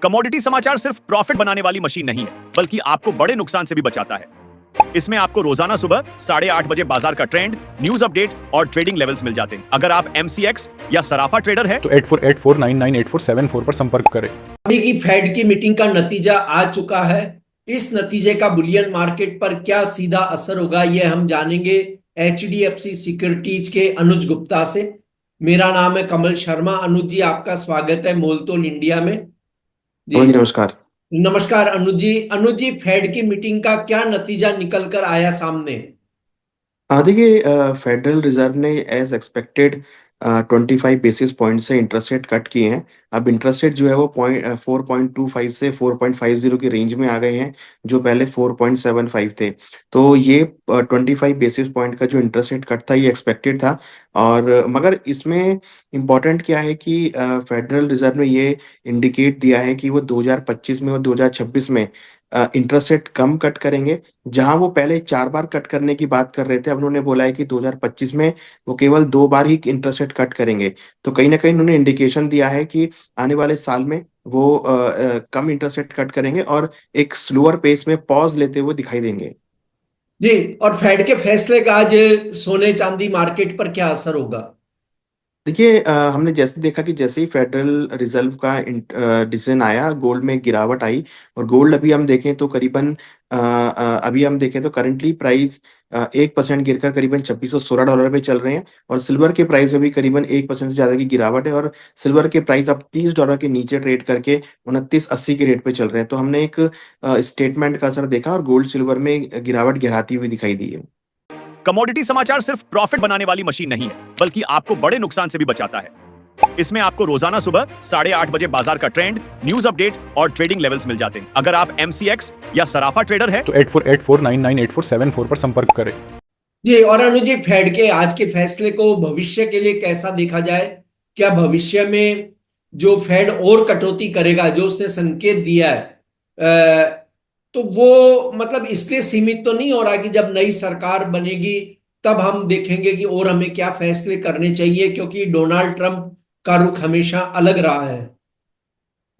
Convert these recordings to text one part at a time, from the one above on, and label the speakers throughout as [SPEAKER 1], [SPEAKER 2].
[SPEAKER 1] Commodity समाचार सिर्फ profit बनाने वाली मशीन नहीं है, बल्कि आपको बड़े नुकसान से भी बचाता है। इसमें आपको रोजाना सुबह 8:30 बजे बाजार का ट्रेंड, न्यूज अपडेट और ट्रेडिंग लेवल्स मिल जाते हैं। अगर आप MCX या सराफा ट्रेडर है
[SPEAKER 2] तो 8484998474 पर संपर्क करें।
[SPEAKER 3] अभी की फेड की मीटिंग का नतीजा आ चुका है। इस नतीजे का बुलियन मार्केट पर क्या सीधा असर होगा, यह हम जानेंगे HDFC सिक्योरिटीज के अनुज गुप्ता से। मेरा नाम है कमल शर्मा। अनुज जी, आपका स्वागत है मोलतोल इंडिया में।
[SPEAKER 4] जी नमस्कार।
[SPEAKER 3] नमस्कार अनुज जी। अनुज जी, फेड की मीटिंग का क्या नतीजा निकल कर आया सामने?
[SPEAKER 4] देखिए, फेडरल रिजर्व ने एज एक्सपेक्टेड 25 बेसिस पॉइंट से इंटरेस्ट रेट कट किए हैं। अब इंटरेस्ट रेट जो है वो 4.25 से 4.50 की रेंज में आ गए हैं, जो पहले 4.75 थे। तो ये 25 बेसिस पॉइंट का जो इंटरेस्ट रेट कट था ये एक्सपेक्टेड था। और मगर इसमें इम्पॉर्टेंट क्या है कि फेडरल रिजर्व ने ये इंडिकेट दिया है कि वो 2025 में और 2026 में इंटरेस्ट रेट कम कट करेंगे। जहां वो पहले 4 बार कट करने की बात कर रहे थे, अब उन्होंने बोला है कि 2025 में वो केवल 2 बार ही इंटरेस्ट रेट कट करेंगे। तो कहीं ना कहीं उन्होंने इंडिकेशन दिया है कि आने वाले साल में वो कम इंटरेस्ट रेट कट करेंगे और एक स्लोअर पेस में पॉज लेते हुए दिखाई देंगे।
[SPEAKER 3] जी, और फेड के फैसले का आज सोने चांदी मार्केट पर क्या असर होगा?
[SPEAKER 4] देखिए, हमने जैसे देखा कि जैसे ही फेडरल रिजर्व का डिसीजन आया, गोल्ड में गिरावट आई। और गोल्ड अभी हम देखें तो करीबन अभी हम देखें तो करंटली प्राइस 1% गिरकर करीबन $2616 पे चल रहे हैं। और सिल्वर के प्राइस में भी करीबन 1% से ज्यादा की गिरावट है। और सिल्वर के प्राइस अब $30 के नीचे ट्रेड करके 2980 के रेट पे चल रहे हैं। तो हमने एक स्टेटमेंट का असर देखा और गोल्ड सिल्वर में गिरावट गिराती हुई दिखाई दी है।
[SPEAKER 1] कमोडिटी समाचार सिर्फ प्रॉफिट बनाने वाली मशीन नहीं है, बल्कि आपको बड़े नुकसान से भी बचाता है। इसमें आपको रोजाना सुबह 8:30 बजे बाजार का ट्रेंड, न्यूज अपडेट और ट्रेडिंग लेवल्स मिल जाते हैं। अगर आप MCX या सराफा ट्रेडर है
[SPEAKER 2] तो 8484998474 पर संपर्क करें।
[SPEAKER 3] जी, और अनुज जी, फेड के आज के फैसले को भविष्य के लिए कैसा देखा जाए? क्या भविष्य में जो फेड और कटौती करेगा, जो उसने संकेत दिया है, तो वो मतलब इसलिए सीमित तो नहीं हो रहा कि जब नई सरकार बनेगी तब हम देखेंगे कि और हमें क्या फैसले करने चाहिए, क्योंकि डोनाल्ड ट्रंप का रुख हमेशा अलग रहा है।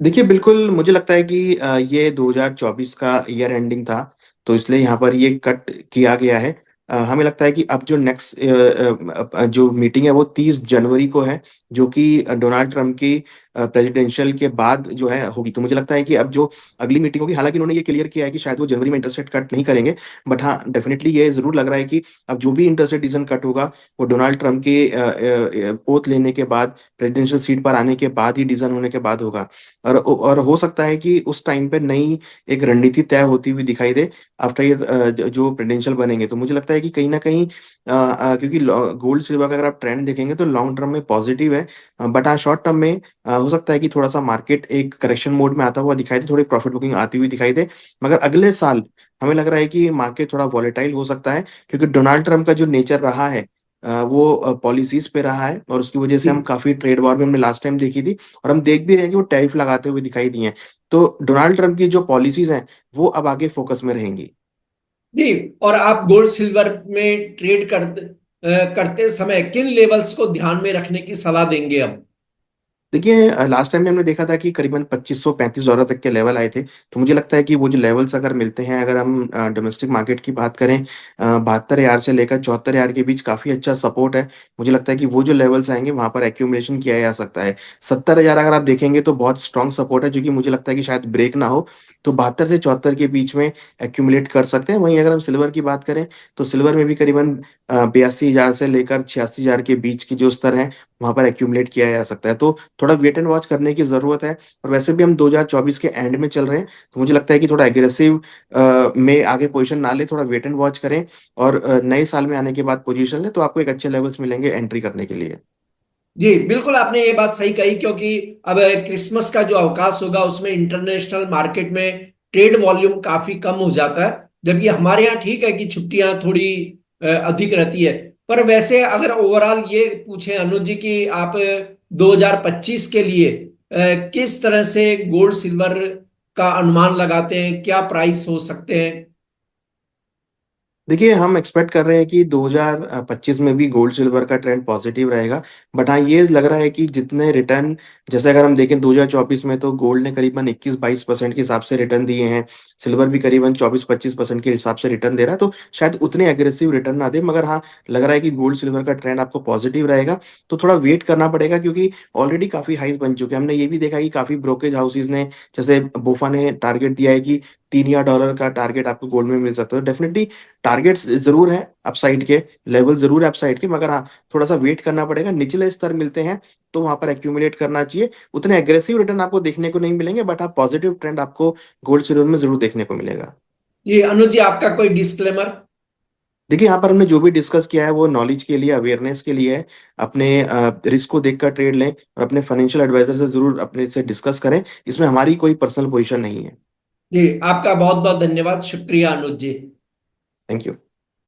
[SPEAKER 4] देखिए, बिल्कुल मुझे लगता है कि ये 2024 का ईयर एंडिंग था, तो इसलिए यहाँ पर ये कट किया गया है। हमें लगता है कि अब जो नेक्स्ट जो मीटिंग है वो 30 जनवरी को है, जो कि डोनाल्ड ट्रंप की प्रेसिडेंशियल के बाद जो है होगी। तो मुझे लगता है कि अब जो अगली मीटिंग होगी, हालांकि उन्होंने ये क्लियर किया है कि शायद वो जनवरी में इंटरेस्ट रेट कट नहीं करेंगे, बट हाँ डेफिनेटली ये जरूर लग रहा है कि अब जो भी इंटरेस्ट रेट डिसीजन कट होगा वो डोनाल्ड ट्रंप के ओथ लेने के बाद, प्रेसिडेंशियल सीट पर आने के बाद ही डिसीजन होने के बाद होगा। और हो सकता है कि उस टाइम पे नई एक रणनीति तय होती हुई दिखाई दे आफ्टर ये जो प्रेसिडेंशियल बनेंगे। तो मुझे लगता है कि कहीं ना कहीं क्योंकि गोल्ड सिल्वर का अगर आप ट्रेंड देखेंगे तो लॉन्ग टर्म में पॉजिटिव है, बट हाँ शॉर्ट टर्म में हो सकता है कि थोड़ा सा मार्केट एक करेक्शन मोड में आता हुआ दिखाई दे, थोड़ी प्रॉफिट बुकिंग आती हुई दिखाई दे। मगर अगले साल हमें लग रहा है कि मार्केट थोड़ा वॉलेटाइल हो सकता है, क्योंकि डोनाल्ड ट्रंप का जो नेचर रहा है वो पॉलिसीज पे रहा है, और उसकी वजह से हम काफी ट्रेड वॉर में हमने लास्ट टाइम देखी थी, और हम देख भी रहे हैं कि वो टैरिफ लगाते हुए दिखाई दिए हैं। तो डोनाल्ड ट्रंप की जो पॉलिसीज हैं वो अब आगे फोकस में रहेंगी।
[SPEAKER 3] जी, और आप गोल्ड सिल्वर में ट्रेड करते समय किन लेवल्स को ध्यान में रखने की सलाह देंगे अब?
[SPEAKER 4] देखिए, लास्ट टाइम हमने देखा था कि करीबन $2535 तक के लेवल आए थे। तो मुझे लगता है कि वो जो लेवल्स अगर मिलते हैं, अगर हम डोमेस्टिक मार्केट की बात करें, 72,000 से लेकर 74,000 के बीच काफी अच्छा सपोर्ट है। मुझे लगता है कि वो जो लेवल्स आएंगे वहां पर एक्यूमुलेशन किया जा सकता है। 70,000 अगर आप देखेंगे तो बहुत स्ट्रॉन्ग सपोर्ट है, जो कि मुझे लगता है कि शायद ब्रेक ना हो। तो 72 से 74 के बीच में एक्यूमुलेट कर सकते हैं। वहीं अगर हम सिल्वर की बात करें तो सिल्वर में भी करीबन 82,000 से लेकर 86,000 के बीच की जो स्तर है वहां पर एक्यूमुलेट किया जा सकता है। तो थोड़ा वेट एंड वॉच करने की जरूरत है। और वैसे भी हम 2024 के एंड में चल रहे हैं, तो मुझे लगता है कि थोड़ा एग्रेसिव में आगे पोजीशन ना ले, थोड़ा वेट एंड वॉच करें, और नए साल में आने के बाद पोजीशन ले, तो आपको एक अच्छे लेवल्स मिलेंगे एंट्री करने के लिए।
[SPEAKER 3] जी, बिल्कुल आपने ये बात सही कही, क्योंकि अब क्रिसमस का जो अवकाश होगा उसमें इंटरनेशनल मार्केट में ट्रेड वॉल्यूम काफी कम हो जाता है, जबकि हमारे यहाँ ठीक है कि छुट्टियां थोड़ी अधिक रहती है। पर वैसे अगर ओवरऑल ये पूछें अनुज जी कि आप 2025 के लिए किस तरह से गोल्ड सिल्वर का अनुमान लगाते हैं, क्या प्राइस हो सकते हैं?
[SPEAKER 4] देखिए हम एक्सपेक्ट कर रहे हैं कि 2025 में भी गोल्ड सिल्वर का ट्रेंड पॉजिटिव रहेगा। बट हाँ, ये लग रहा है कि जितने रिटर्न, जैसे अगर हम देखें 2024 में तो गोल्ड ने करीबन 21-22% के हिसाब से रिटर्न दिए हैं, सिल्वर भी करीबन 24-25% के हिसाब से रिटर्न दे रहा है, तो शायद उतने एग्रेसिव रिटर्न ना दे। मगर हाँ, लग रहा है कि गोल्ड सिल्वर का ट्रेंड आपको पॉजिटिव रहेगा। तो थोड़ा वेट करना पड़ेगा, क्योंकि ऑलरेडी काफी हाइस बन चुके हैं। हमने ये भी देखा कि काफी ब्रोकेज हाउसेज ने, जैसे बोफा ने टारगेट दिया है कि $3,000 का टारगेट आपको गोल्ड में मिल सकता है। डेफिनेटली टारगेट्स जरूर हैं अपसाइड के, लेवल जरूर है अपसाइड के, मगर हाँ, थोड़ा सा वेट करना पड़ेगा। निचले स्तर मिलते हैं तो वहां पर एक्यूमुलेट करना चाहिए। उतने एग्रेसिव रिटर्न आपको देखने को नहीं मिलेंगे, बट हाँ, पॉजिटिव ट्रेंड आपको गोल्ड सिल्वर में जरूर देखने को मिलेगा।
[SPEAKER 3] ये अनुज जी, आपका कोई डिस्क्लेमर?
[SPEAKER 4] देखिए, यहाँ पर हमने जो भी डिस्कस किया है वो नॉलेज के लिए, अवेयरनेस के लिए है। अपने रिस्क को देखकर ट्रेड लें और अपने फाइनेंशियल एडवाइजर से जरूर अपने से डिस्कस करें। इसमें हमारी कोई पर्सनल पोजीशन नहीं है।
[SPEAKER 3] जी, आपका बहुत बहुत धन्यवाद, शुक्रिया अनुज जी।
[SPEAKER 4] Thank you.